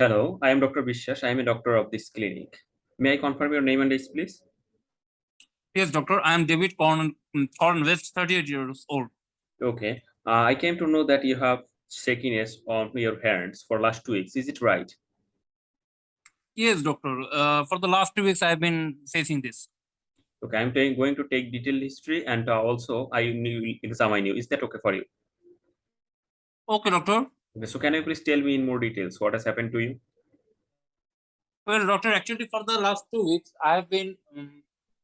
Hello, I am Dr. Bishas. I am a doctor of this clinic. May I confirm your name and age, please? Yes, doctor. I am David Corn West, 38 years old. Okay. I came to know that you have shakiness on your hands for last 2 weeks. Is it right? Yes, doctor. For the last 2 weeks, I have been facing this. Okay, I'm going to take detailed history and also I will examine you. Is that okay for you? Okay, doctor. Okay, so can you please tell me in more details what has happened to you? Well, doctor, actually, for the last 2 weeks, I have been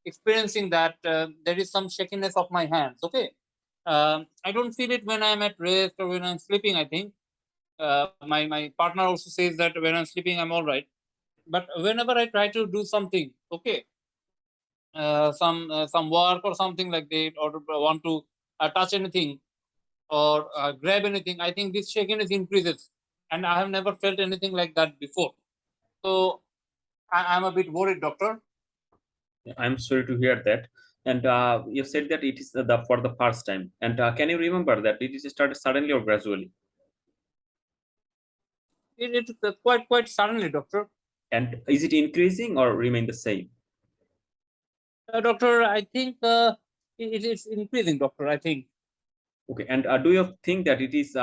experiencing that there is some shakiness of my hands. Okay. I don't feel it when I'm at rest or when I'm sleeping, I think. My partner also says that when I'm sleeping, I'm all right. But whenever I try to do something, okay, some work or something like that, or want to touch anything, or grab anything, I think this shakiness increases. And I have never felt anything like that before. So I'm a bit worried, doctor. I'm sorry to hear that. And you said that it is for the first time. And can you remember that it is started suddenly or gradually? It quite suddenly, doctor. And is it increasing or remain the same? Doctor, I think it is increasing, doctor. I think. Okay, and do you think that it is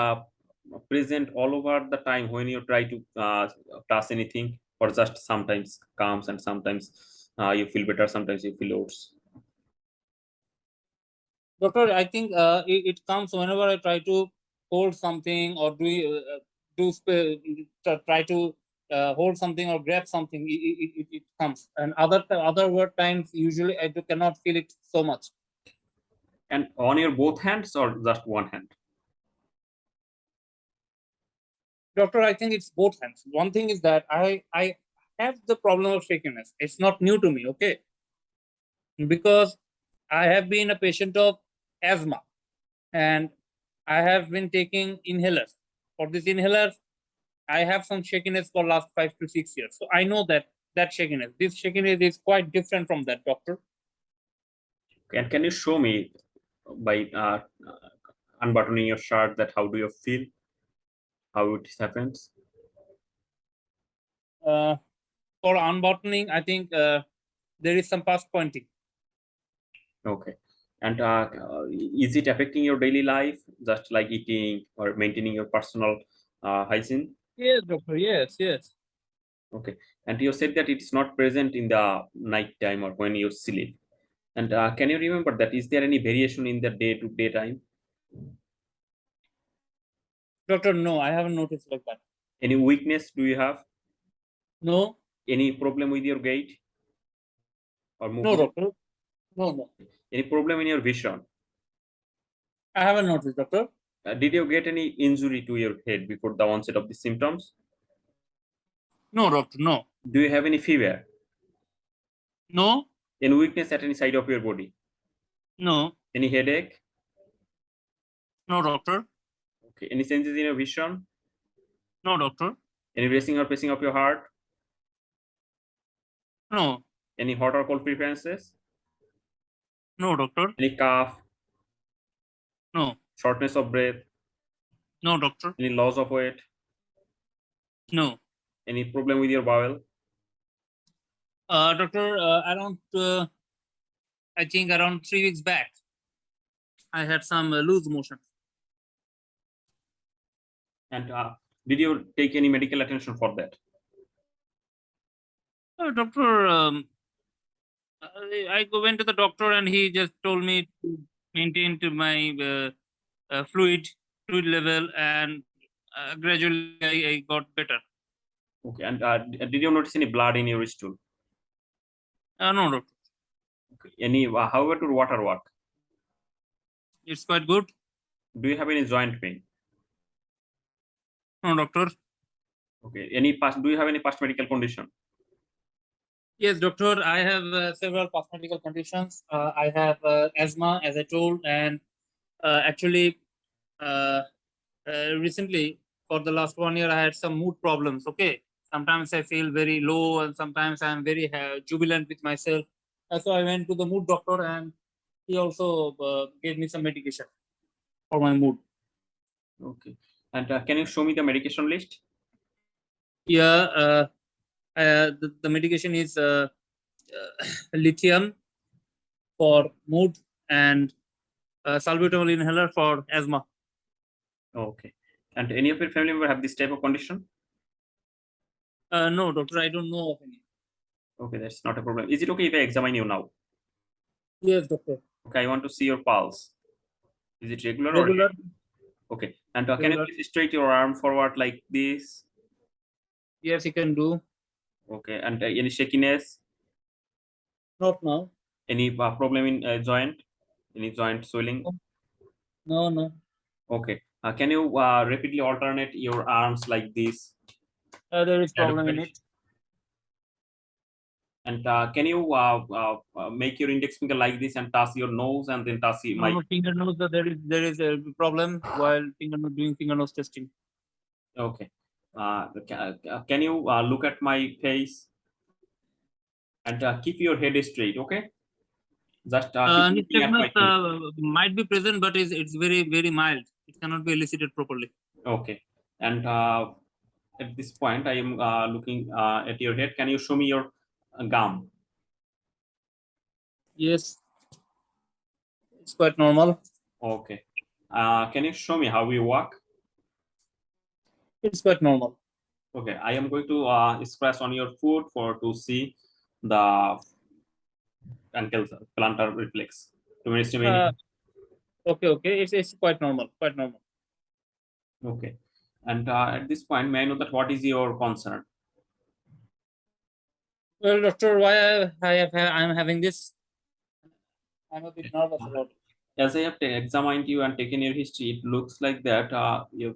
present all over the time when you try to task anything, or just sometimes comes and sometimes you feel better, sometimes you feel worse? Doctor, I think it comes whenever I try to hold something or try to hold something or grab something. It comes, and other word times usually cannot feel it so much. And on your both hands or just one hand? Doctor, I think it's both hands. One thing is that I have the problem of shakiness. It's not new to me, okay? Because I have been a patient of asthma, and I have been taking inhalers. For these inhalers, I have some shakiness for last 5 to 6 years. So I know that shakiness. This shakiness is quite different from that, doctor. Okay, and can you show me by unbuttoning your shirt that how do you feel, how it happens? Uh, for unbuttoning, I think there is some past pointing. Okay, and is it affecting your daily life, just like eating or maintaining your personal hygiene? Yes, doctor. Yes, yes. Okay, and you said that it is not present in the night time or when you sleep. And can you remember that? Is there any variation in the day to day time? Doctor, no, I haven't noticed like that. Any weakness do you have? No, Any problem with your gait or no, movement? doctor. No, no. Any problem in your vision? I haven't noticed, doctor. Did you get any injury to your head before the onset of the symptoms? No, doctor. No, Do you have any fever? no, Any weakness at any side of your body? no, Any headache? no, doctor. Okay. Any changes in your vision? No, doctor. Any racing or pacing of your heart? No, Any hot or cold preferences? no, doctor. Any cough? No, Shortness of breath? no, doctor. Any loss of weight? No. Any problem with your bowel? Doctor, I think around 3 weeks back, I had some loose motion. And did you take any medical attention for that? Doctor, went to the doctor and he just told me to maintain to my fluid level, and gradually I got better. Okay. And did you notice any blood in your stool? No, doctor. Okay. Any how about your water work? It's quite good. Do you have any joint pain? No, doctor. Okay. Any past? Do you have any past medical condition? Yes, doctor. I have several past medical conditions. I have asthma, as I told, and actually, uh, recently, for the last 1 year, I had some mood problems. Okay, sometimes I feel very low, and sometimes I am very jubilant with myself. So I went to the mood doctor, and he also gave me some medication for my mood. Okay. And can you show me the medication list? Yeah, the medication is lithium for mood and salbutamol inhaler for asthma. Okay. And any of your family member have this type of condition? No, doctor, I don't know of any. Okay, that's not a problem. Is it okay if I examine you now? Yes, doctor. Okay, I want to see your pulse. Is it regular or Regular, okay? And can you regular. please straight your arm forward like this? Yes, you can do. Okay. And any shakiness? Not now. Any problem in joint? Any joint swelling? No, no. Okay. Can you rapidly alternate your arms like this? There is problem in Adequate. it. And can you make your index finger like this and touch your nose and then touch No, my. no, finger nose. There is a problem while doing finger nose testing. Okay. Can you look at my face and keep your head straight? Okay. Just keep looking at my Nystagmus face. might be present, but it's very mild. It cannot be elicited properly. Okay. And at this point, I am looking at your head. Can you show me your gum? Yes, it's quite normal. Okay. Can you show me how you walk? It's quite normal. Okay. I am going to scratch on your foot for to see the ankle plantar reflex. 2 minutes remaining. Uh, okay. It's quite normal. Quite normal. Okay. And at this point, may I know that what is your concern? Well, doctor, why I'm having this? I'm a bit nervous about it. As I have examined you and taken your history, it looks like that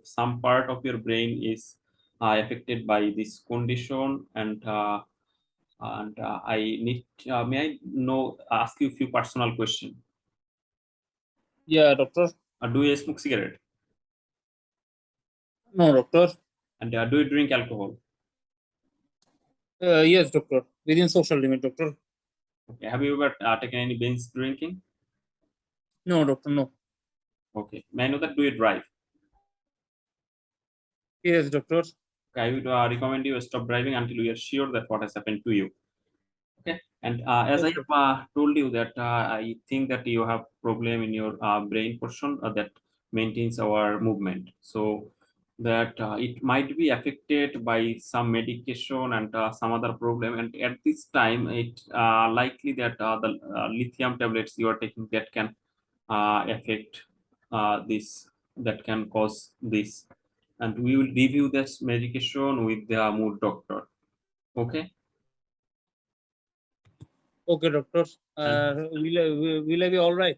some part of your brain is affected by this condition, and I need. May I know ask you a few personal questions? Yeah, doctor. Do you smoke cigarette? No, doctor. And do you drink alcohol? Yes, doctor. Within social limit, doctor. Okay. Have you ever taken any binge drinking? No, doctor. No. Okay. May I know that do you drive? Yes, doctor. Okay, I would recommend you stop driving until we are sure that what has happened to you. Okay. And as I Okay. have told you that I think that you have problem in your brain portion that maintains our movement. So that it might be affected by some medication and some other problem. And at this time, it likely that the lithium tablets you are taking that can affect this, that can cause this. And we will review this medication with the mood doctor. Okay. Okay, doctor. And Will I be all right?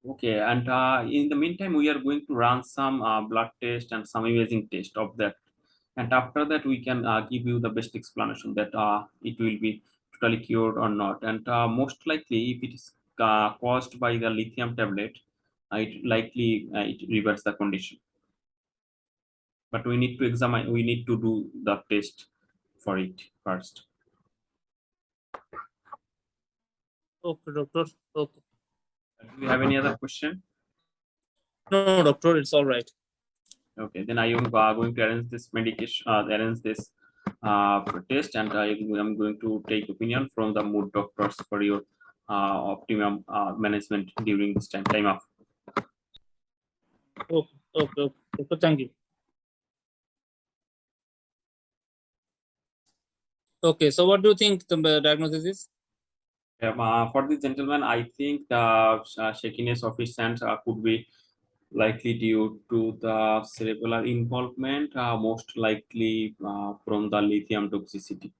okay, and in the meantime, we are going to run some blood test and some imaging test of that. And after that, we can give you the best explanation that it will be totally cured or not. And most likely, if it is caused by the lithium tablet, it likely it reverts the condition. But we need to examine, we need to do the test for it first. Okay, doctor. Okay. Do you have any other question? No, doctor. It's all right. Okay, then I am going to arrange this medication, arrange this test, and I am going to take opinion from the mood doctors for your optimum management during this time off. Okay. Okay. Okay. Doctor, thank you. Okay. So, what do you think the diagnosis is? For this gentleman, I think the shakiness of his hands could be likely due to the cerebral involvement, most likely from the lithium toxicity.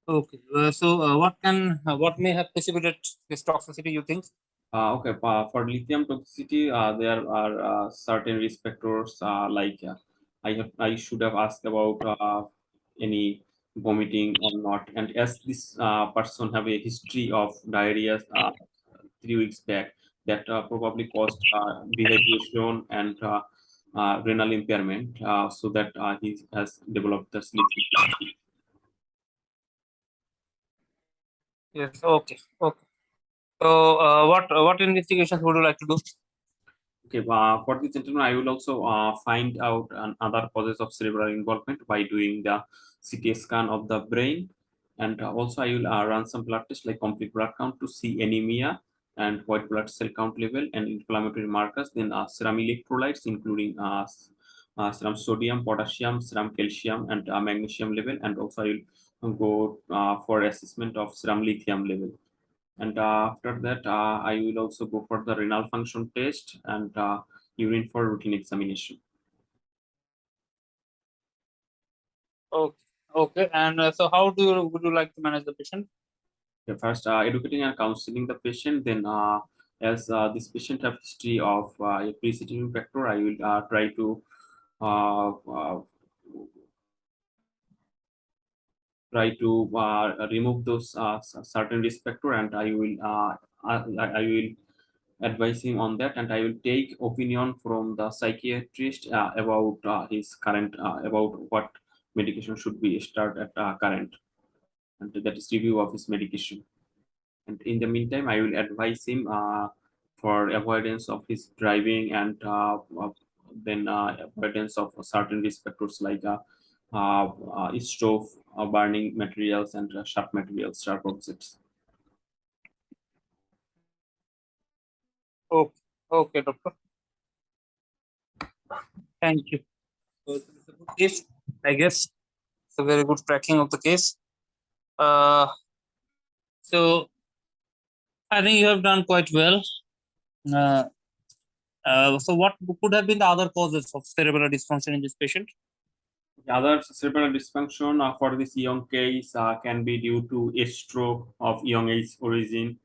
Okay. What may have precipitated this toxicity? You think? Okay, for lithium toxicity, there are certain risk factors I should have asked about any vomiting or not. And as this person have a history of diarrhea 3 weeks back, that probably caused dehydration and renal impairment, so that he has developed the lithium toxicity. Yes. Okay. Okay. So, what investigations would you like to do? Okay, for this gentleman, I will also find out other causes of cerebral involvement by doing the CT scan of the brain, and also I will run some blood tests like complete blood count to see anemia and white blood cell count level and inflammatory markers. Then serum electrolytes, including serum sodium, potassium, serum calcium, and magnesium level, and also I will go for assessment of serum lithium level. And after that, I will also go for the renal function test and urine for routine examination. Okay. Okay. And so, how would you like to manage the patient? Okay, first, educating and counseling the patient. Then, as this patient have history of a preceding factor, I will try to uh, uh, remove those certain risk factor, and I will advise him on that, and I will take opinion from the psychiatrist about his current about what medication should be started at current, and that is review of his medication. And in the meantime, I will advise him for avoidance of his driving, and then avoidance of certain risk factors like stove, burning materials, and sharp materials, sharp objects. Okay. Okay, doctor. Thank you. So, it's a good case, I guess. It's a very good tracking of the case. So I think you have done quite well. Uh, so what could have been the other causes of cerebral dysfunction in this patient? The other cerebral dysfunction for this young case can be due to a stroke of young age origin.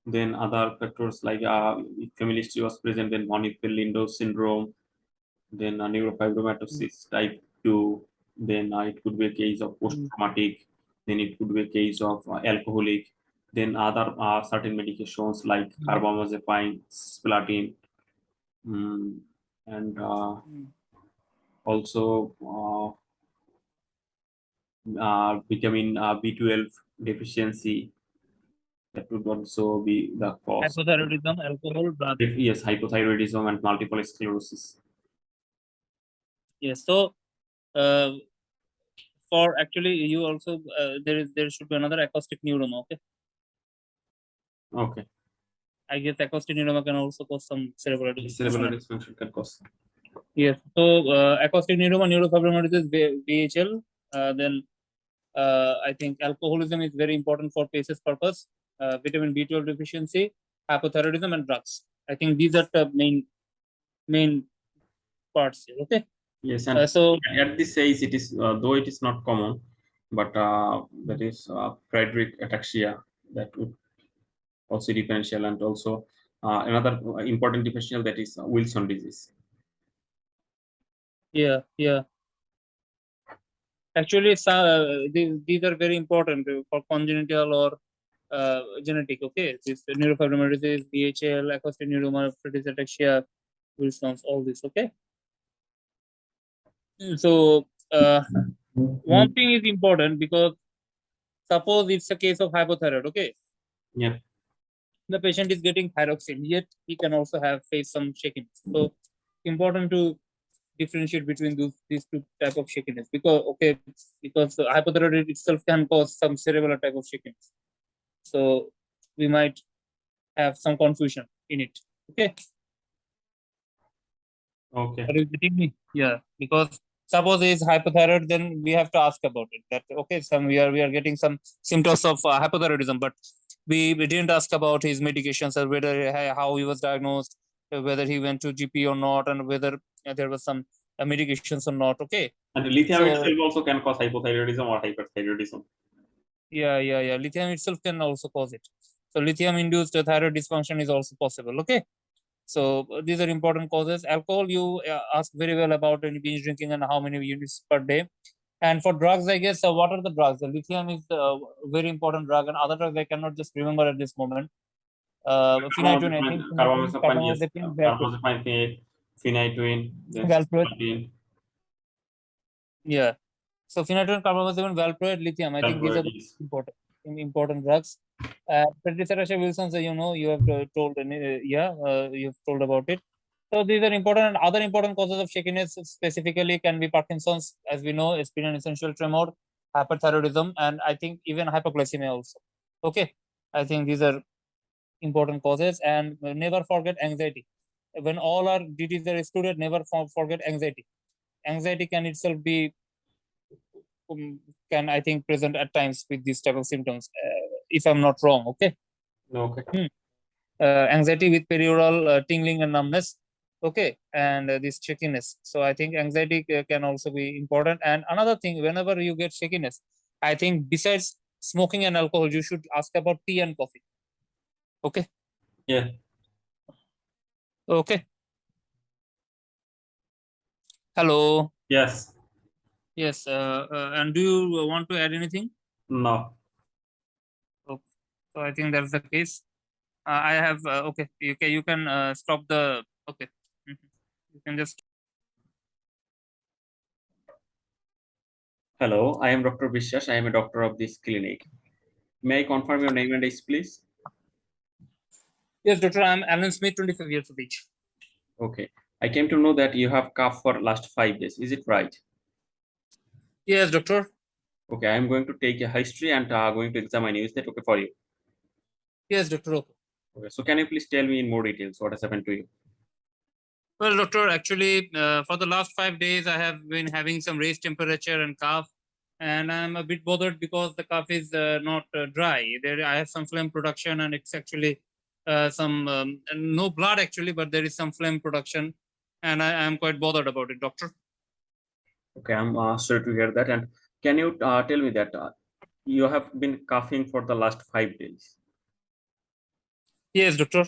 Then other factors like family history was present, then Monifer-Lindau syndrome, then neurofibromatosis type 2, then it could be a case of post-traumatic, then it could be a case of alcoholic, then other certain medications like carbamazepine, cisplatin, mm, and also vitamin B12 deficiency, that would also be the cause. Hypothyroidism, alcohol, blood. Yes, hypothyroidism and multiple sclerosis. Yes. So uh, for actually you also there should be another acoustic neuroma. Okay. Okay. I guess acoustic neuroma can also cause some cerebral Cerebral dysfunction. dysfunction can cause. Yes. So acoustic neuroma, neurofibromatosis, VHL, then I think alcoholism is very important for PACE's purpose. Vitamin B12 deficiency, hypothyroidism, and drugs. I think these are the main parts here. Okay. Yes, and So at this age, it is though it is not common, but that is Friedrich ataxia, that would also differential, and also another important differential, that is Wilson disease. yeah, yeah. Actually, these are very important for congenital or genetic. Okay, this neurofibromatosis, VHL, acoustic neuroma, Friedreich ataxia, Wilson's, all this. Okay. So one thing is important because suppose it's a case of hypothyroid. Okay, Yeah. the patient is getting thyroxine, yet he can also have face some shakiness. So important to differentiate between these two type of shakiness because hypothyroid itself can cause some cerebral type of shakiness. So we might have some confusion in it. Okay. Okay. Are you getting me? Yeah. Because suppose he is hypothyroid, then we have to ask about it. That okay, we are getting some symptoms of hypothyroidism, but we didn't ask about his medications or whether how he was diagnosed, whether he went to GP or not, and whether there was some medications or not. Okay. And lithium So itself also can cause hypothyroidism or hyperthyroidism. yeah. Lithium itself can also cause it. So lithium induced thyroid dysfunction is also possible. Okay. So these are important causes. Alcohol, you asked very well about any binge drinking and how many units per day. And for drugs, I guess, what are the drugs? The lithium is a very important drug, and other drugs I cannot just remember at this moment. Phenytoin, I think, phenytoin, Carbamazepine, yes, carbamazepine, carbamazepine, phenytoin, then valproate. cisplatin, Yeah. So phenytoin, carbamazepine, valproate, lithium. I think these are valproate the is. important drugs. Friedreich ataxia Wilson's, you have told, you have told about it. So these are important. Other important causes of shakiness specifically can be Parkinson's, as we know, aspirin essential tremor, hyperthyroidism, and I think even hypoglycemia also. Okay, I think these are important causes. And never forget anxiety. When all our duties are excluded, never forget anxiety. Anxiety can itself be can I think present at times with these type of symptoms, if I'm not wrong. Okay. Okay. Anxiety with perioral tingling and numbness. Okay, and this shakiness. So I think anxiety can also be important. And another thing, whenever you get shakiness, I think besides smoking and alcohol, you should ask about tea and coffee. Okay. Yeah. Okay. Hello. Yes. Yes. And do you want to add anything? No. Okay. So I think that's the case. I have okay. You can stop the okay. Mhm. You can just Hello, I am Dr. Vishwas. I am a doctor of this clinic. May I confirm your name and age, please? yes, doctor. I'm Alan Smith, 25 years of age. Okay. I came to know that you have cough for last 5 days. Is it right? Yes, doctor. Okay, I am going to take a history and going to examine you. Is that okay for you? Yes, doctor. Okay. Okay. So can you please tell me in more details what has happened to you? Well, doctor, actually, for the last 5 days, I have been having some raised temperature and cough, and I'm a bit bothered because the cough is not dry. There, I have some phlegm production, and it's actually some no blood actually, but there is some phlegm production, and I am quite bothered about it, doctor. Okay, I'm sorry to hear that. And can you tell me that you have been coughing for the last 5 days? Yes, doctor.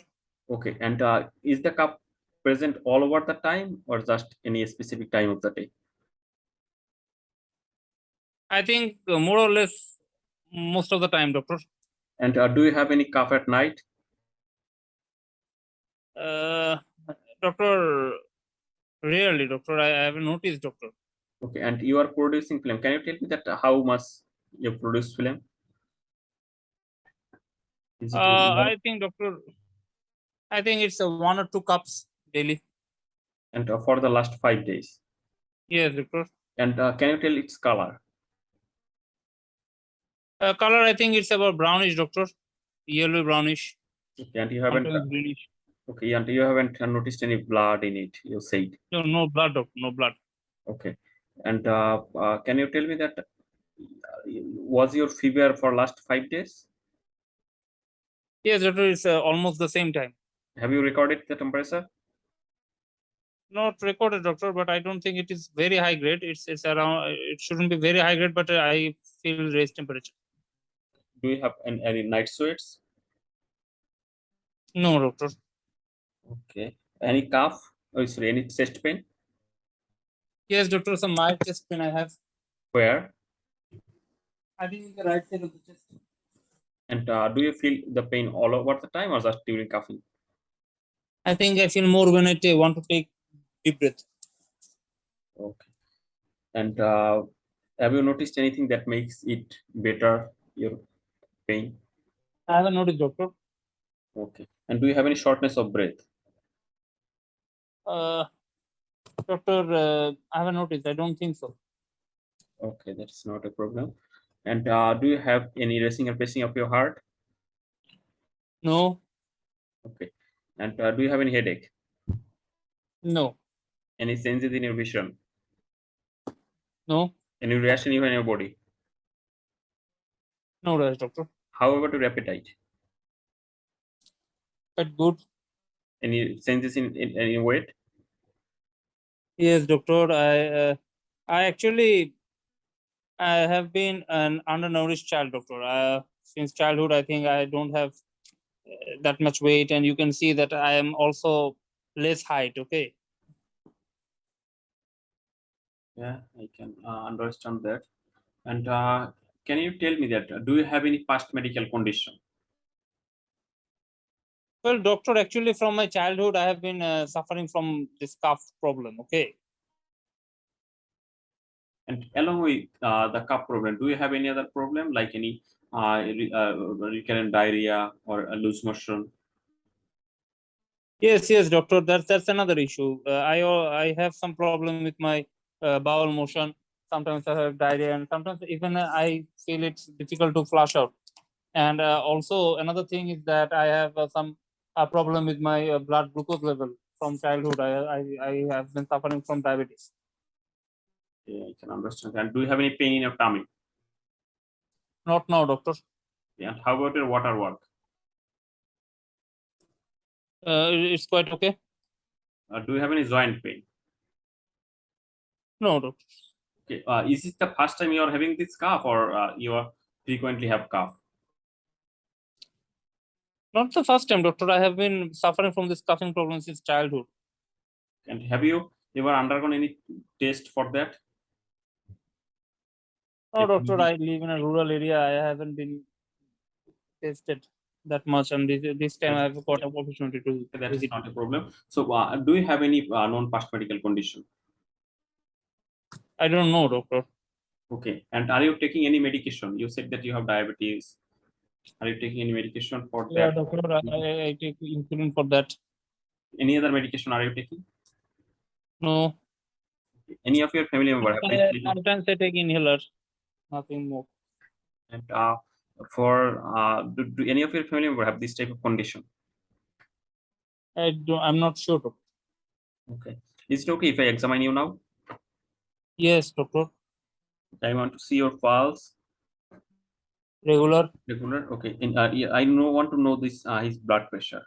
Okay, and is the cough present all over the time or just any specific time of the day? I think more or less most of the time, doctor. And do you have any cough at night? Uh, doctor, rarely, doctor. I haven't noticed, doctor. Okay, and you are producing phlegm. Can you tell me that how much you produce phlegm? Is it more? I think, doctor, I think it's 1 or 2 cups daily. And for the last 5 days? Yes, doctor. And can you tell its color? Color, I think it's about brownish, doctor. Yellow brownish, Okay, and you haven't. sometimes greenish. Okay, and you haven't noticed any blood in it. You said. No, no blood, doctor. No blood. Okay, and can you tell me that was your fever for last 5 days? Yes, doctor. It's almost the same time. Have you recorded the temperature? Not recorded, doctor, but I don't think it is very high grade. It's around. It shouldn't be very high grade, but I feel raised temperature. Do you have any night sweats? No, doctor. Okay. Any cough? Oh, sorry, any chest pain? Yes, doctor. Some mild chest pain I have. Where? I think in the right side of the chest. And do you feel the pain all over the time or just during coughing? I think I feel more when I want to take deep breath. Okay. And have you noticed anything that makes it better, your pain? I haven't noticed, doctor. Okay. And do you have any shortness of breath? Uh, doctor, I haven't noticed. I don't think so. Okay, that's not a problem. And do you have any racing or pacing of your heart? No, Okay. And do you have any headache? no, Any changes in your vision? no, Any reaction even in your body? no, rash, doctor. How about your appetite? But good. Any changes in weight? Yes, doctor. I actually, I have been an undernourished child, doctor. Since childhood, I think I don't have that much weight, and you can see that I am also less height. Okay. Yeah, I can understand that. And can you tell me that do you have any past medical condition? Well, doctor, actually, from my childhood, I have been suffering from this cough problem. Okay. And along with the cup problem, do you have any other problem like any recurrent diarrhea or a loose motion? Yes, doctor. That's another issue. I have some problem with my bowel motion. Sometimes I have diarrhea, and sometimes even I feel it's difficult to flush out. And also another thing is that I have some problem with my blood glucose level from childhood. I have been suffering from diabetes. Yeah, I can understand. And do you have any pain in your tummy? Not now, doctor. Yeah. How about your water work? It's quite okay. Do you have any joint pain? No, doctor. Okay. Is this the first time you are having this cough, or you are frequently have cough? Not the first time, doctor. I have been suffering from this coughing problem since childhood. And have you ever undergone any test for that? No, doctor. I live in a rural area. I haven't been tested that much, and this time I That, have got an opportunity to that is visit. not a problem. So, do you have any known past medical condition? I don't know, doctor. Okay. And are you taking any medication? You said that you have diabetes. Are you taking any medication for Yeah, that? doctor. I take insulin for that. Any other medication are you taking? No. Any of your family member have this type of, Sometimes I take inhaler. Nothing more. and do any of your family member have this type of condition? I'm not sure, doctor. Okay. Is it okay if I examine you now? Yes, doctor. I want to see your pulse. Regular. Regular. Okay. Yeah, I know want to know this his blood pressure.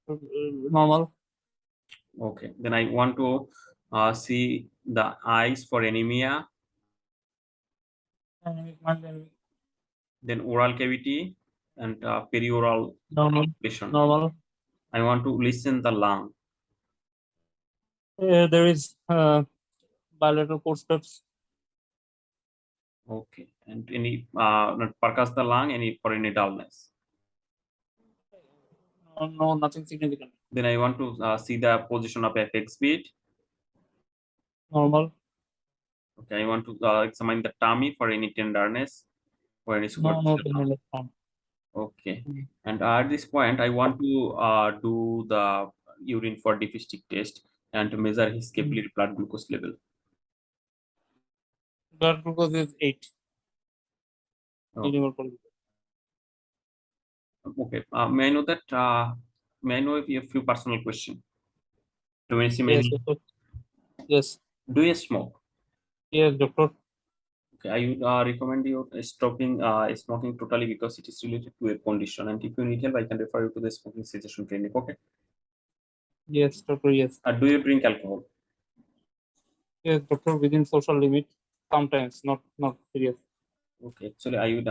Normal. Okay. Then I want to see the eyes for anemia, And then oral cavity, and perioral normal. lesion. Normal. I want to listen the lung. There is bilateral forceps. Okay. And any not percuss the lung, any for any dullness. No, no, nothing significant. Then I want to see the position of apex beat. Normal. Okay. I want to examine the tummy for any tenderness or any No, no, superficial. no, no. Okay. And at this point, I want to do the urine for deficit test and to measure his capillary blood glucose level. Blood glucose is 8 Oh, millimole per liter. okay. May I know if you have few personal question? Do you see Yes, many? doctor. Yes. Do you smoke? Yes, doctor. Okay. I would recommend you stopping smoking totally because it is related to a condition. And if you need help, I can refer you to the smoking cessation clinic. Okay. Yes, doctor. Yes. Do you drink alcohol? Yes, doctor. Within social limit. Sometimes, not serious. Okay, actually, I would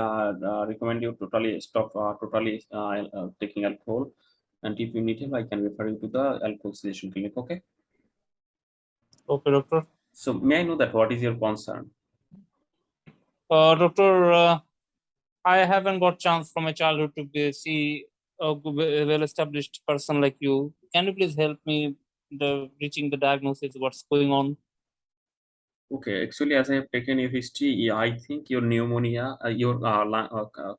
recommend you totally stop totally taking alcohol, and if you need help, I can refer you to the alcohol cessation clinic. Okay. Okay, doctor. So, may I know that what is your concern? Doctor, I haven't got chance from my childhood to see a well-established person like you. Can you please help me the reaching the diagnosis? What's going on? Okay, actually, as I have taken your history, yeah, I think your pneumonia, your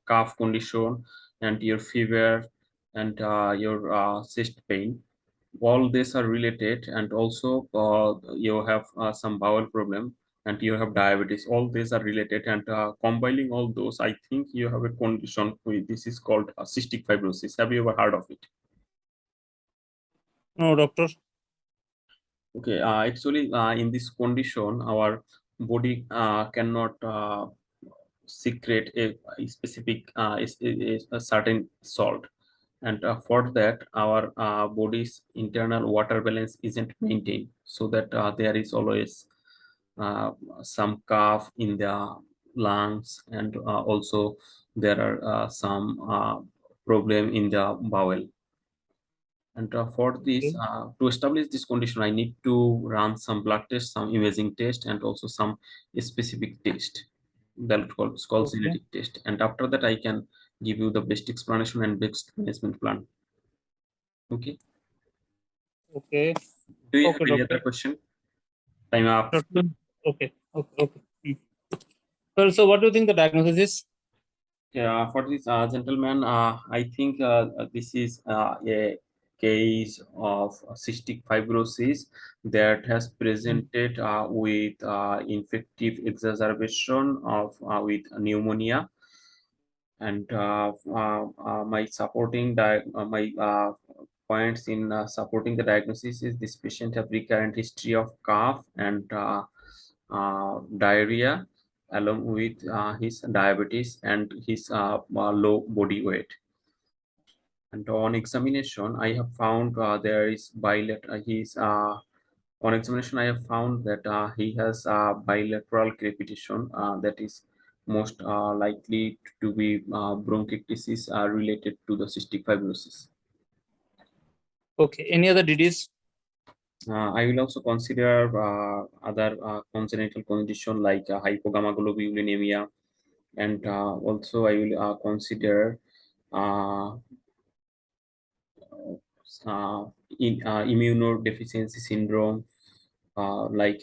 cough condition, and your fever, and your chest pain, all these are related, and also you have some bowel problem, and you have diabetes. All these are related, and combining all those, I think you have a condition. This is called cystic fibrosis. Have you ever heard of it? No, doctor. Okay, actually, in this condition, our body cannot secrete a specific a certain salt, and for that, our body's internal water balance isn't maintained, so that there is always uh, some cough in the lungs, and also there are some problem in the bowel. And for this, Okay. to establish this condition, I need to run some blood tests, some imaging test, and also some specific test it's called Okay. genetic test. And after that, I can give you the best explanation and best management plan. Okay. Okay. Do you have Okay, any other doctor. question? Time up. Doctor. Okay. Okay. Okay. Well, so what do you think the diagnosis is? For this gentleman, I think this is a case of cystic fibrosis that has presented with infective exacerbation of with pneumonia. And my points in supporting the diagnosis is this patient have recurrent history of cough and diarrhea, along with his diabetes and his low body weight. And on examination, I have found there is bilateral. On examination, I have found that he has bilateral crepitation that is most likely to be bronchiectasis related to the cystic fibrosis. Okay. Any other disease? I will also consider other congenital condition like hypogammaglobulinemia, and also I will consider uh, uh, immunodeficiency syndrome, like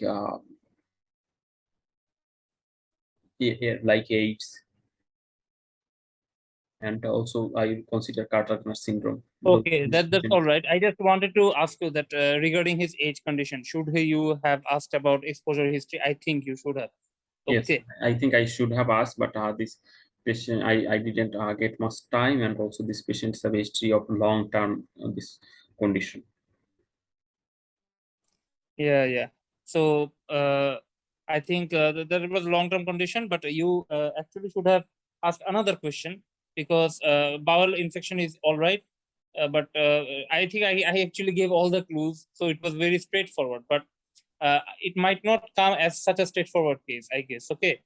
like AIDS, and also I will consider cardiac syndrome. Okay, that's all right. I just wanted to ask you that regarding his age condition, should you have asked about exposure history? I think you should have. Yes, Okay. I think I should have asked, but this patient I didn't get much time, and also this patients have a history of long term this condition. Yeah, yeah. So I think that was long-term condition, but you actually should have asked another question because bowel infection is all right. But I think I actually gave all the clues, so it was very straightforward. But it might not come as such a straightforward case, I guess. Okay.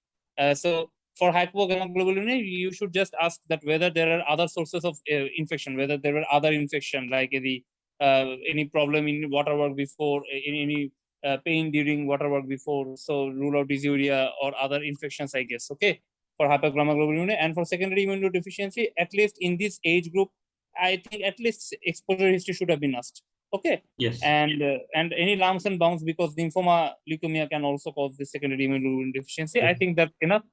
So for hypogammaglobulinemia, you should just ask that whether there are other sources of infection, whether there were other infection like the any problem in water work before, any pain during water work before. So rule out dysuria or other infections, I guess. Okay. For hypogammaglobulinemia and for secondary immunodeficiency, at least in this age group, I think at least exposure history should have been asked. Okay. Yes. And any lumps and bumps because lymphoma leukemia can also cause the secondary immunodeficiency. I think that's enough.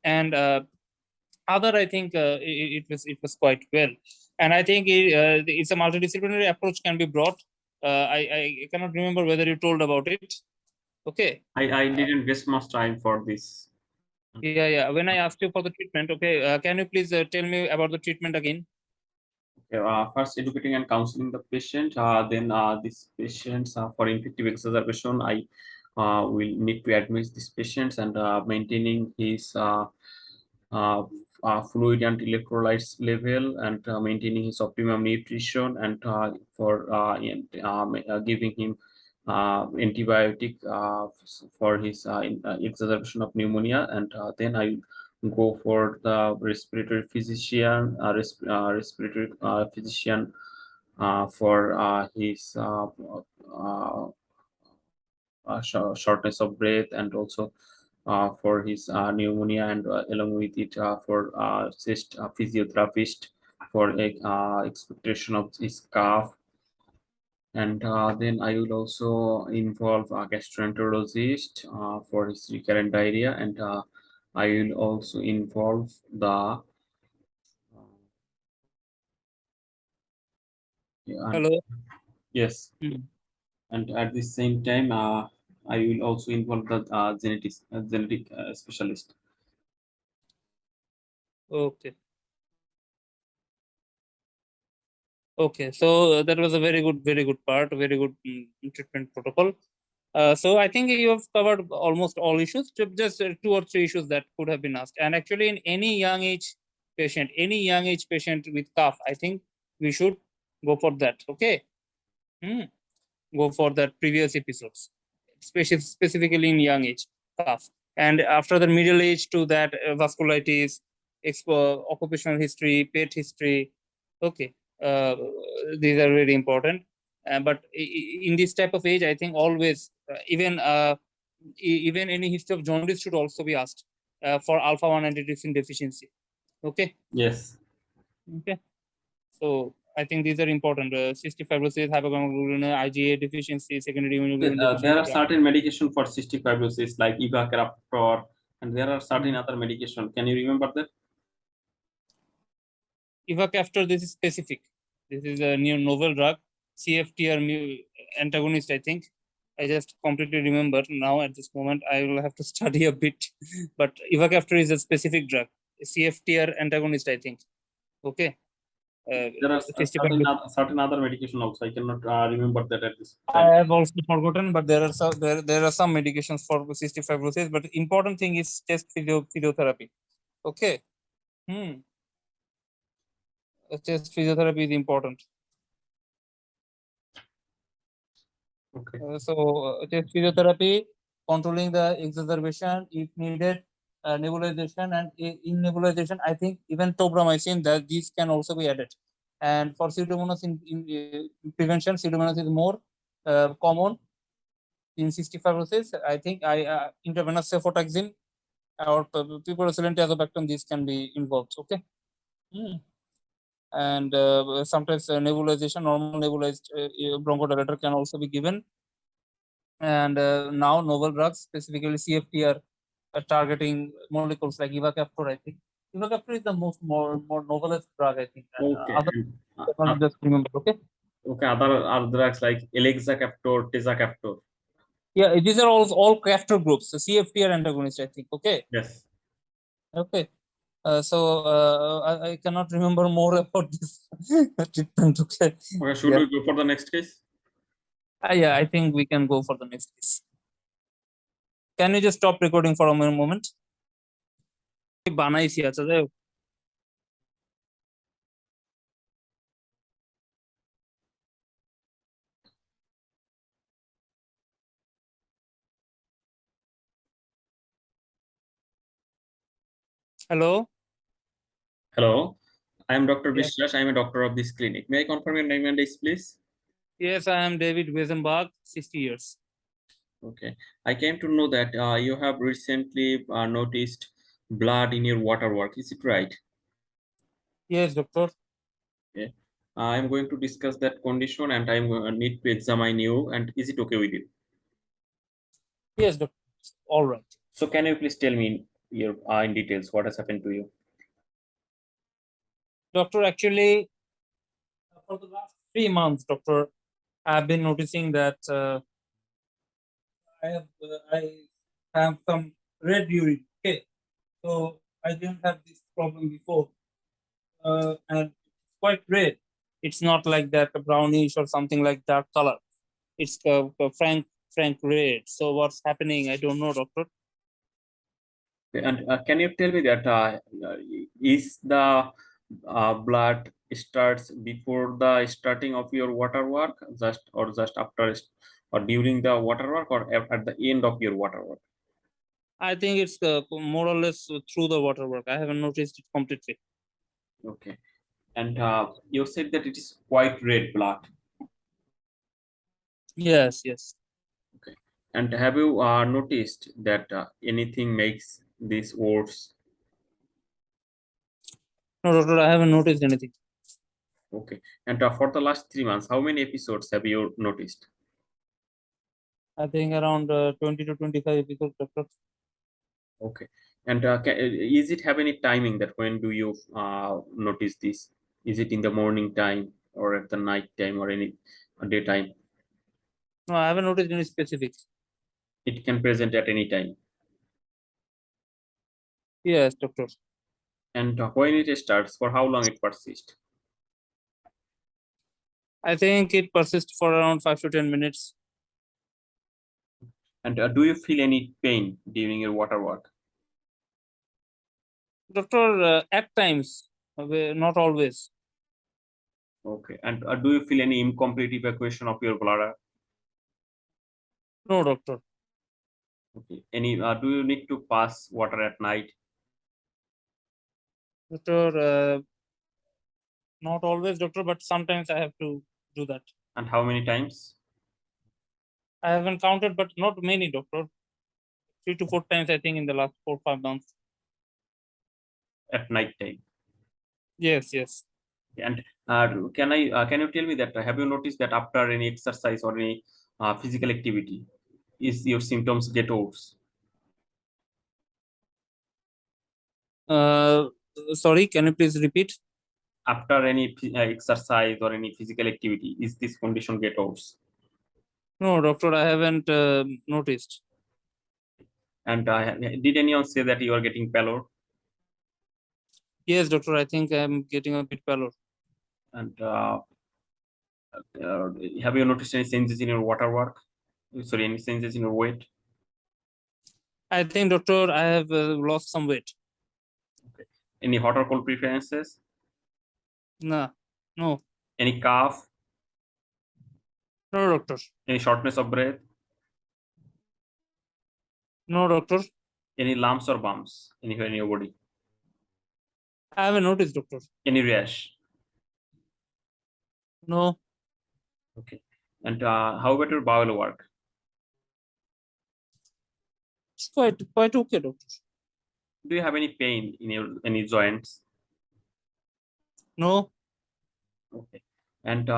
And other, I think it was quite well. And I think it's a multidisciplinary approach can be brought. I cannot remember whether you told about it. Okay. I didn't waste much time for this. Yeah, yeah. When I asked you for the treatment, okay, can you please tell me about the treatment again? First, educating and counseling the patient. Then, these patients for infective exacerbation, I will need to admit these patients and maintaining his uh, fluid and electrolytes level, and maintaining his optimum nutrition, and giving him antibiotic for his exacerbation of pneumonia. And then I go for the respiratory physician for his shortness of breath, and also for his pneumonia, and along with it for cyst physiotherapist for expectation of his cough. And then I will also involve a gastroenterologist for his recurrent diarrhea, and I will also involve the and Hello. yes, Hmm. and at the same time, I will also involve the genetic specialist. Okay. Okay. So that was a very good part, very good treatment protocol. So I think you have covered almost all issues. Just 2 or 3 issues that could have been asked. And actually, in any young age patient with cough, I think we should go for that. Okay. Hmm. Go for that previous episodes, especially specifically in young age cough. And after the middle age to that vasculitis, occupational history, pet history. Okay, these are very important. But in this type of age, I think always even any history of jaundice should also be asked for alpha 1 antitrypsin deficiency. Okay. Yes. Okay. So I think these are important. Cystic fibrosis, hypogammaglobulinemia, IgA deficiency, secondary Yes, immunoglobulin there are deficiency. certain medication for cystic fibrosis like Ivacaftor, and there are certain Mhm. other medication. Can you remember that? Ivacaftor, this is specific. This is a new novel drug. CFTR antagonist, I think. I just completely remember now at this moment. I will have to study a bit. But ivacaftor is a specific drug, CFTR antagonist, I think. Okay. There are 65. certain other medication also. I cannot remember that at this I time. have also forgotten, but there are some medications for cystic fibrosis. But important thing is just physiotherapy. Okay. Hmm. Just physiotherapy is important. Okay. Just physiotherapy, controlling the exacerbation if needed, nebulization, and in nebulization, I think even tobramycin, that these can also be added. And for pseudomonas in prevention, pseudomonas is more common in cystic fibrosis. I think intravenous cefotaxime or piperacillin tazobactam, these can be involved. Okay. Hmm. And sometimes nebulization, normal nebulized bronchodilator can also be given. And now novel drugs, specifically CFTR, targeting molecules like ivacaftor. I think ivacaftor is the more novelest drug, I think. And Okay. other And, I can't just remember. Okay. okay. Other drugs like elexacaftor, tezacaftor. Yeah, these are all Caftor groups. The CFTR antagonist, I think. Okay. Yes. Okay. I cannot remember more about this treatment. Okay. Okay. Should Yeah. we go for the next case? Yeah, I think we can go for the next case. Can you just stop recording for a moment? বানাইছি আচ্ছা যাই হোক। Hello. Hello. I am Dr. Yeah. Vishwas. I am a doctor of this clinic. May I confirm your name and age, please? Yes, I am David Weisenbach, 60 years. Okay. I came to know that you have recently noticed blood in your water work. Is it right? Yes, doctor. Okay. I'm going to discuss that condition and I'm going to need to examine you. And is it okay with you? Yes, doctor. All right. So can you please tell me your in details what has happened to you? Doctor, actually, for the last 3 months, doctor, I've been noticing that I have some red urine. Okay, so I didn't have this problem before, and it's quite red. It's not like that brownish or something like that color. It's frank red. So what's happening? I don't know, doctor. Okay, and can you tell me that is the blood starts before the starting of your water work, just after or during the water work or at the end of your water work? I think it's more or less through the water work. I haven't noticed it completely. Okay, and you said that it is quite red blood. Yes, yes. Okay, and have you noticed that anything makes this worse? No, doctor, I haven't noticed anything. Okay, and for the last 3 months, how many episodes have you noticed? I think around 20 to 25 episodes, doctor. Okay, and is it have any timing that when do you notice this? Is it in the morning time or at the night time or any daytime? No, I haven't noticed any specifics. It can present at any time. Yes, doctor. And when it starts, for how long it persists? I think it persists for around 5 to 10 minutes. And do you feel any pain during your water work? Doctor, at times, not always. Okay, and do you feel any incomplete evacuation of your bladder? No, doctor. Okay, any do you need to pass water at night? Doctor, not always, doctor, but sometimes I have to do that. And how many times? I haven't counted, but not many, doctor. 3 to 4 times, I think, in the last 4 5 months. At night time. Yes, yes. And can you tell me that have you noticed that after any exercise or any physical activity, is your symptoms get worse? Uh, Sorry, can you please repeat? after any exercise or any physical activity, is this condition get worse? No, doctor, I haven't noticed. And did anyone say that you are getting pallor? Yes, doctor, I think I'm getting a bit pallor. And have you noticed any changes in your water work? Sorry, any changes in your weight? I think, doctor, I have lost some weight. Okay. Any hot or cold preferences? Nah, no, Any cough? no, doctor, Any shortness of breath? no, doctor. Any lumps or bumps anywhere in your body? I haven't noticed, doctor. Any rash? No, Okay. And how about your bowel work? it's quite okay, doctor. Do you have any pain in your any joints? No, Okay. And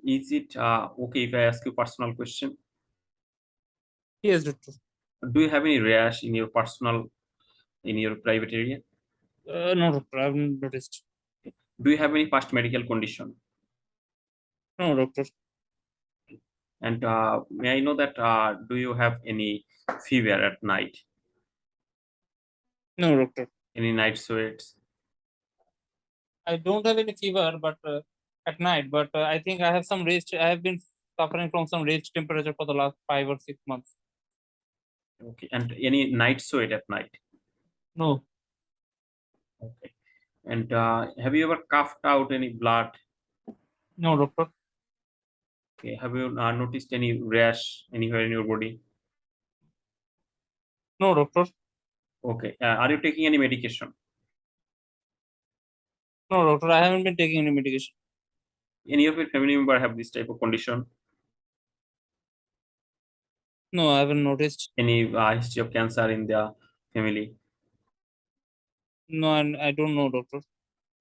is it okay if I ask you personal question? yes, doctor. Do you have any rash in your personal in your private area? No, doctor, I haven't noticed. Do you have any past medical condition? No, doctor. And may I know that do you have any fever at night? No, doctor. Any night sweats? I don't have any fever, but at night. But I think I have some raised. I have been suffering from some raised temperature for the last 5 or 6 months. Okay. And any night sweat at night? No, Okay. And have you ever coughed out any blood? no, doctor. Okay. Have you noticed any rash anywhere in your body? No, doctor. Okay. Are you taking any medication? No, doctor. I haven't been taking any medication. Any of your family member have this type of condition? No, I haven't noticed. Any history of cancer in their family? No, and I don't know, doctor.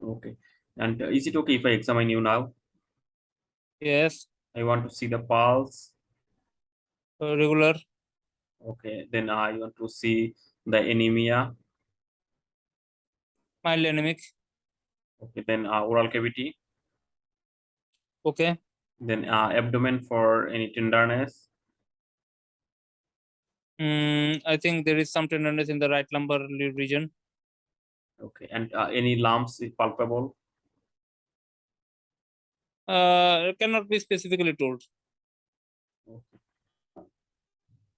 Okay. And is it okay if I examine you now? Yes, I want to see the pulse. regular, Okay. Then I want to see the anemia. mild anemic. Okay. Then oral cavity. Okay. Then abdomen for any tenderness. I think there is some tenderness in the right lumbar region. Okay. And any lumps is palpable. Cannot be specifically told. Okay.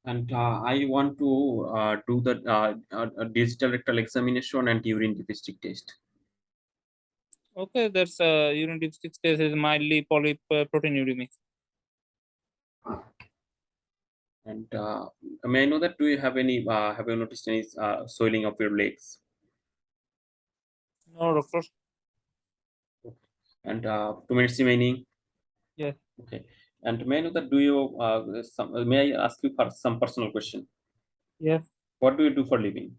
And I want to do the digital rectal examination and urine dipstick test. Okay, that's urine dipstick test is mildly polyproteinuric. And may I know that do you have any have you noticed any swelling of your legs? No, doctor. Okay. And 2 minutes remaining. Yes. Okay. And may I know that do you may I ask you for some personal question? Yes. What do you do for living?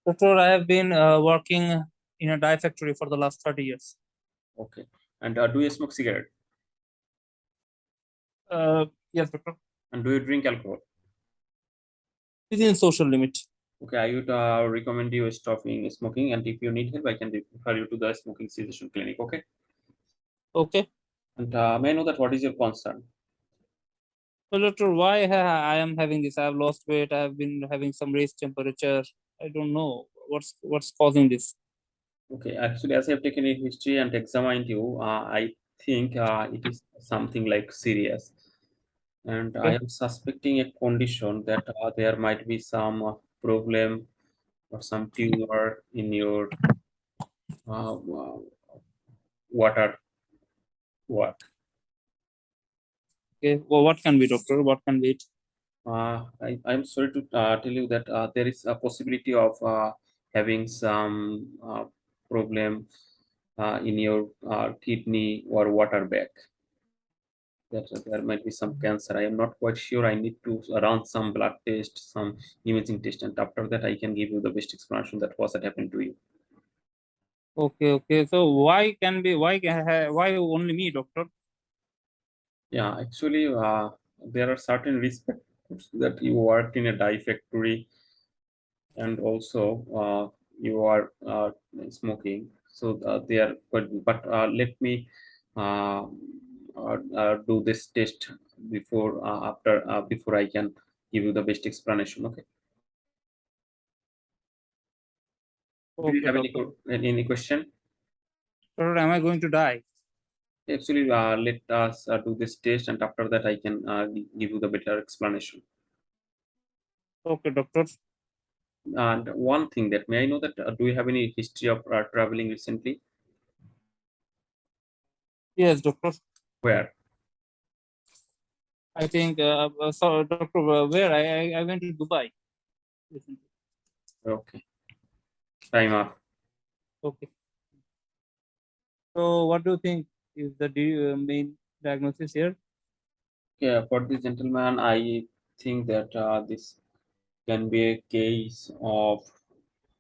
Doctor, I have been working in a dye factory for the last 30 years. Okay. And do you smoke cigarette? Yes, doctor. And do you drink alcohol? Within social limit. Okay, I would recommend you stopping smoking, and if you need help, I can refer you to the smoking cessation clinic. Okay. Okay. And may I know that what is your concern? So, doctor, why I am having this? I have lost weight. I have been having some raised temperature. I don't know what's causing this. Okay, actually, as I have taken a history and examined you, I think it is something like serious, and I Okay. am suspecting a condition that there might be some problem or some tumor in your water work. Okay. Well, what can be, doctor? What can be it? I'm sorry to tell you that there is a possibility of having some problem in your kidney or water bag. That there might be some cancer. I am not quite sure. I need to run some blood test, some imaging test, and after that, I can give you the best explanation that was that happened to you. Okay. Okay. So why only me, doctor? Yeah, actually, there are certain risk factors that you worked in a dye factory, and also you are smoking. So they are quite, but let me uh, do this test before after before I can give you the best explanation. Okay. Do you Okay, have doctor. any question? Doctor, am I going to die? Actually, let us do this test, and after that, I can give you the better explanation. Okay, doctor. And one thing that may I know that do you have any history of traveling recently? Yes, doctor. Where? I think, so, doctor, where I went to Dubai recently. Okay, time off. Okay. So, what do you think is the main diagnosis here? Yeah, for this gentleman, I think that this can be a case of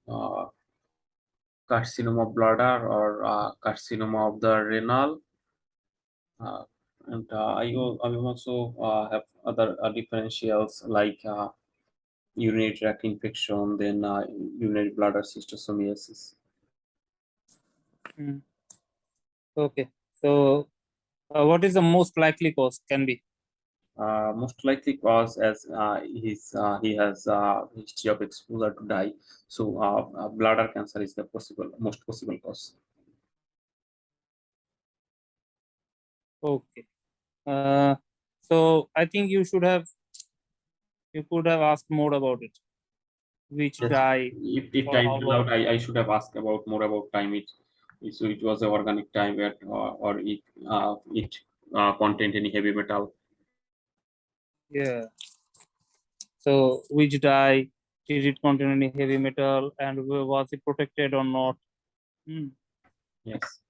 uh, carcinoma of bladder or carcinoma of the renal. Uh, and I will also have other differentials like urinary tract infection, then urinary bladder cystosomiasis. Hmm. Okay. So, what is the most likely cause? Can be. Most likely cause as he has history of exposure to dye. So bladder cancer is the most possible cause. Okay. Uh, so I think you could have asked more about it. Which Yes. dye If or time how long? allowed, I should have asked about more about time. So it was a organic time at or it contained any heavy metal. Yeah. So which dye? Did it contain any heavy metal and was it protected or not? Hmm. Yes.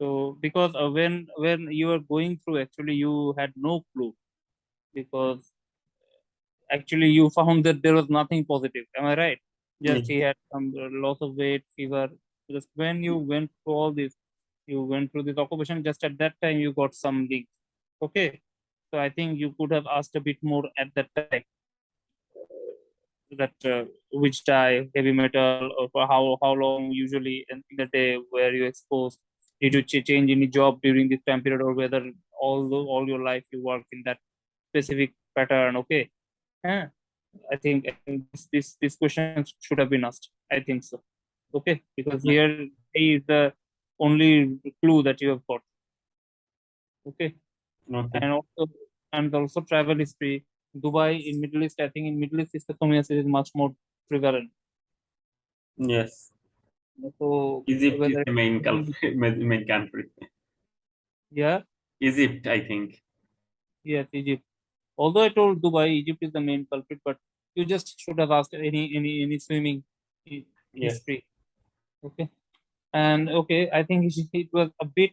So because when you were going through, actually you had no clue because actually you found that there was nothing positive. Am I right? Just he Yes. had some loss of weight, fever. Just when you went through all this, you went through this occupation. Just at that time, you got some leak. Okay, so I think you could have asked a bit more at that time. That which dye, heavy metal, or for how long usually in the day were you exposed? Did you change any job during this time period, or whether all your life you work in that specific pattern? Okay, yeah. I think this question should have been asked. I think so. Okay, because Yeah. here is the only clue that you have got. Okay, Okay. and also travel history. Dubai in Middle East, I think in Middle East, schizophrenia is much more prevalent. Yes. So Egypt is whether the main culprit, main country. yeah, Egypt, I think. yes, Egypt. Although I told Dubai, Egypt is the main culprit, but you just should have asked any swimming Yes. history. Okay, and okay, I think it was a bit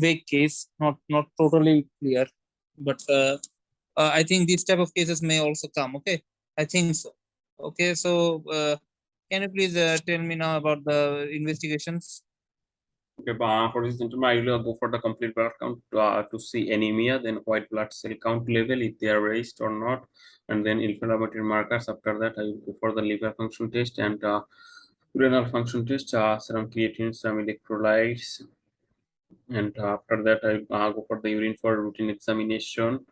vague case, not totally clear, but I think these type of cases may also come. Okay, I think so. Okay, so can you please tell me now about the investigations? Okay, but for this gentleman, I will go for the complete blood count to see anemia, then white blood cell count level if they are raised or not, and then inflammatory markers. After that, I will go for the liver function test and renal function test, serum creatine, serum electrolytes, and after that, I will go for the urine for routine examination,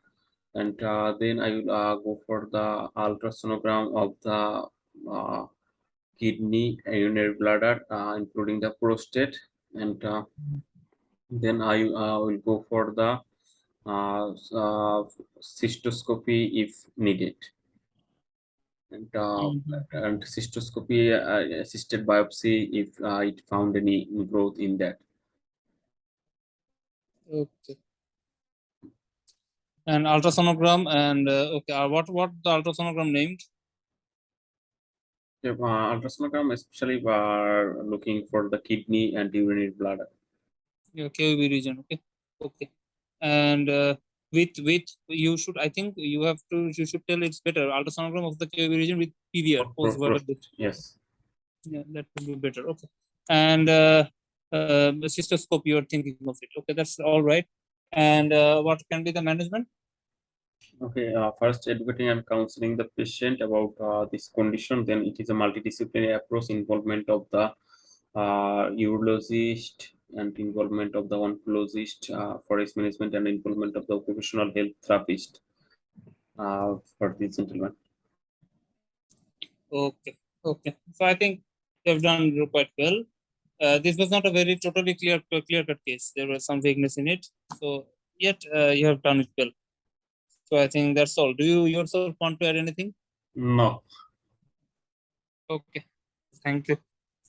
and then I will go for the ultrasonogram of the uh, kidney, urinary bladder, including the prostate, and then I will go for the cystoscopy if needed, Mhm. and cystoscopy assisted biopsy if it found any growth in that. Okay. And ultrasonogram and okay, what the ultrasonogram named? Yeah, ultrasonogram especially looking for the kidney and urinary bladder. Yeah, KOB region. Okay, okay. And with you should, I think you should tell it's better ultrasonogram of the KOB region with PVR, post viral. Yes. Yeah, that would be better. Okay. And the cystoscope, you're thinking of it. Okay, that's all right. And what can be the management? Okay, first educating and counseling the patient about this condition. Then it is a multidisciplinary approach involvement of the urologist and involvement of the oncologist, forest management and involvement of the occupational health therapist for this gentleman. Okay. Okay. So I think you have done quite well. This was not a very totally clear cut case. There was some vagueness in it. So yet you have done it well. So I think that's all. Do you yourself want to add anything? No. Okay. Thank you.